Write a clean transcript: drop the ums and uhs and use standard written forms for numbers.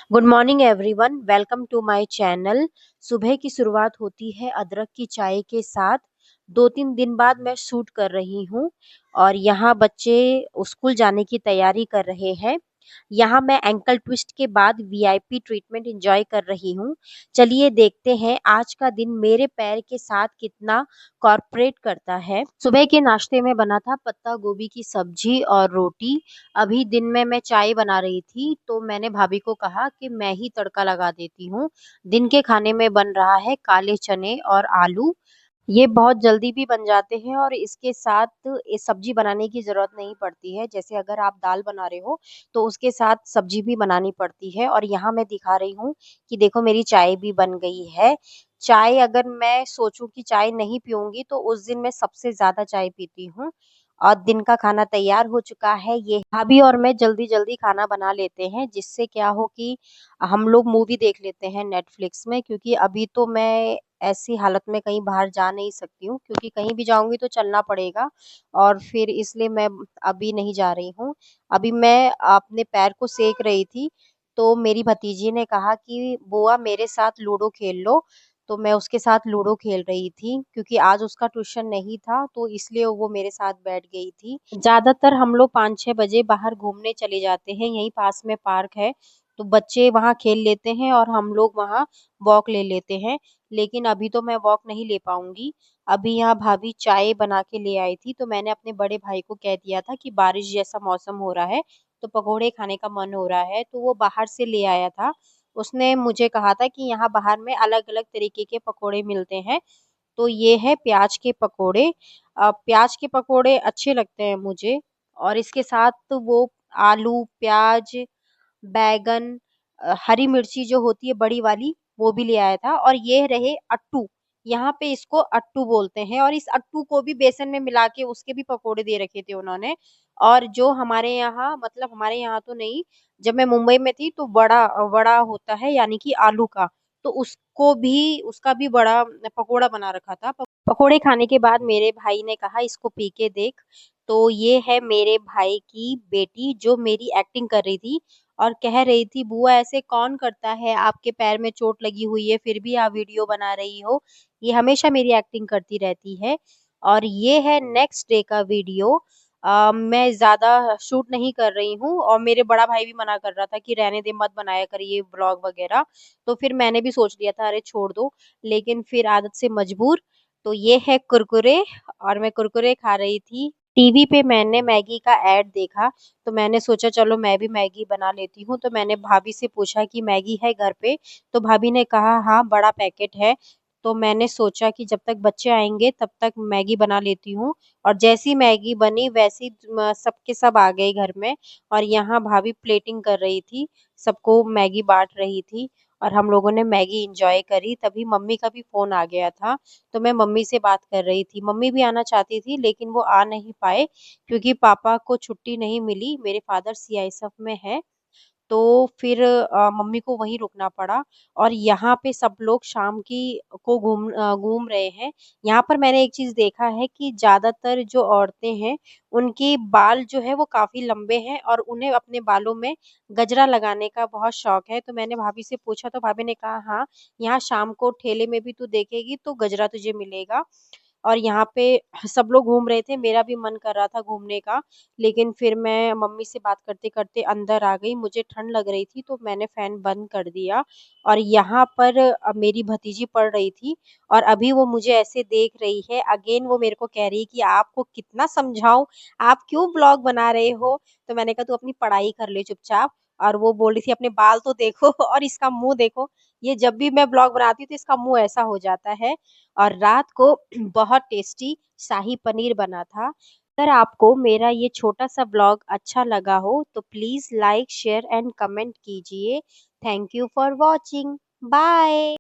Good morning everyone, welcome to my channel. सुबह की शुरुआत होती है अदरक की चाय के साथ। 2-3 दिन बाद मैं शूट कर रही हूँ और यहाँ बच्चे स्कूल जाने की तैयारी कर रहे हैं। यहाँ मैं एंकल ट्विस्ट के बाद वीआईपी ट्रीटमेंट एंजॉय कर रही हूँ। चलिए देखते हैं आज का दिन मेरे पैर के साथ कितना कॉर्पोरेट करता है। सुबह के नाश्ते में बना था पत्ता गोभी की सब्जी और रोटी। अभी दिन में मैं चाय बना रही थी तो मैंने भाभी को कहा कि मैं ही तड़का लगा देती हूँ। दिन के खाने में बन रहा है काले चने और आलू। ये बहुत जल्दी भी बन जाते हैं और इसके साथ ये सब्जी बनाने की ज़रूरत नहीं पड़ती है। जैसे अगर आप दाल बना रहे हो तो उसके साथ सब्जी भी बनानी पड़ती है। और यहाँ मैं दिखा रही हूँ कि देखो मेरी चाय भी बन गई है। चाय अगर मैं सोचूं कि चाय नहीं पीऊंगी तो उस दिन मैं सबसे ज़्यादा चाय पीती हूँ। और दिन का खाना तैयार हो चुका है। ये भाभी और मैं जल्दी जल्दी खाना बना लेते हैं जिससे क्या हो कि हम लोग मूवी देख लेते हैं नेटफ्लिक्स में, क्योंकि अभी तो मैं ऐसी हालत में कहीं बाहर जा नहीं सकती हूँ, क्योंकि कहीं भी जाऊंगी तो चलना पड़ेगा। और फिर इसलिए मैं अभी नहीं जा रही हूँ। अभी मैं अपने पैर को सेक रही थी तो मेरी भतीजी ने कहा कि बुआ मेरे साथ लूडो खेल लो। तो मैं उसके साथ लूडो खेल रही थी क्योंकि आज उसका ट्यूशन नहीं था तो इसलिए वो मेरे साथ बैठ गई थी। ज्यादातर हम लोग 5-6 बजे बाहर घूमने चले जाते हैं, यहीं पास में पार्क है तो बच्चे वहां खेल लेते हैं और हम लोग वहां वॉक ले लेते हैं। लेकिन अभी तो मैं वॉक नहीं ले पाऊंगी। अभी यहाँ भाभी चाय बना के ले आई थी तो मैंने अपने बड़े भाई को कह दिया था कि बारिश जैसा मौसम हो रहा है तो पकोड़े खाने का मन हो रहा है, तो वो बाहर से ले आया था। उसने मुझे कहा था कि यहाँ बाहर में अलग अलग तरीके के पकोड़े मिलते हैं। तो ये है प्याज के पकोड़े। प्याज के पकोड़े अच्छे लगते हैं मुझे। और इसके साथ तो वो आलू प्याज बैगन हरी मिर्ची जो होती है बड़ी वाली वो भी ले आया था। और ये रहे अट्टू। यहाँ पे इसको अट्टू बोलते हैं और इस अट्टू को भी बेसन में मिला के उसके भी पकोड़े दे रखे थे उन्होंने। और जो हमारे यहाँ, मतलब हमारे यहाँ तो नहीं, जब मैं मुंबई में थी तो बड़ा बड़ा होता है यानी कि आलू का, तो उसको भी उसका भी बड़ा पकोड़ा बना रखा था। पकोड़े खाने के बाद मेरे भाई ने कहा इसको पी के देख। तो ये है मेरे भाई की बेटी जो मेरी एक्टिंग कर रही थी और कह रही थी बुआ ऐसे कौन करता है, आपके पैर में चोट लगी हुई है फिर भी आप वीडियो बना रही हो। ये हमेशा मेरी एक्टिंग करती रहती है। और ये है नेक्स्ट डे का वीडियो। मैं ज्यादा शूट नहीं कर रही हूँ और मेरे बड़ा भाई भी मना कर रहा था कि रहने दे मत बनाया करिए ब्लॉग वगैरह। तो फिर मैंने भी सोच लिया था अरे छोड़ दो, लेकिन फिर आदत से मजबूर। तो ये है कुरकुरे और मैं कुरकुरे खा रही थी। टीवी पे मैंने मैगी का ऐड देखा तो मैंने सोचा चलो मैं भी मैगी बना लेती हूँ। तो मैंने भाभी से पूछा कि मैगी है घर पे, तो भाभी ने कहा हाँ बड़ा पैकेट है। तो मैंने सोचा कि जब तक बच्चे आएंगे तब तक मैगी बना लेती हूँ। और जैसी मैगी बनी वैसी सबके सब आ गए घर में। और यहाँ भाभी प्लेटिंग कर रही थी, सबको मैगी बांट रही थी और हम लोगों ने मैगी इंजॉय करी। तभी मम्मी का भी फोन आ गया था तो मैं मम्मी से बात कर रही थी। मम्मी भी आना चाहती थी लेकिन वो आ नहीं पाए क्योंकि पापा को छुट्टी नहीं मिली, मेरे फादर सीआईएसएफ में है। तो फिर मम्मी को वहीं रुकना पड़ा। और यहाँ पे सब लोग शाम की को घूम रहे हैं। यहाँ पर मैंने एक चीज देखा है कि ज्यादातर जो औरतें हैं उनके बाल जो है वो काफी लंबे हैं और उन्हें अपने बालों में गजरा लगाने का बहुत शौक है। तो मैंने भाभी से पूछा तो भाभी ने कहा हाँ, यहाँ शाम को ठेले में भी तू देखेगी तो गजरा तुझे मिलेगा। और यहाँ पे सब लोग घूम रहे थे, मेरा भी मन कर रहा था घूमने का। लेकिन फिर मैं मम्मी से बात करते करते अंदर आ गई, मुझे ठंड लग रही थी तो मैंने फैन बंद कर दिया। और यहाँ पर मेरी भतीजी पढ़ रही थी और अभी वो मुझे ऐसे देख रही है। अगेन वो मेरे को कह रही है कि आपको कितना समझाऊं, आप क्यों ब्लॉग बना रहे हो। तो मैंने कहा तू अपनी पढ़ाई कर ले चुपचाप। और वो बोल रही थी अपने बाल तो देखो और इसका मुंह देखो। ये जब भी मैं ब्लॉग बनाती हूँ तो इसका मुंह ऐसा हो जाता है। और रात को बहुत टेस्टी शाही पनीर बना था। अगर आपको मेरा ये छोटा सा ब्लॉग अच्छा लगा हो तो please like share and comment कीजिए। Thank you for watching. Bye.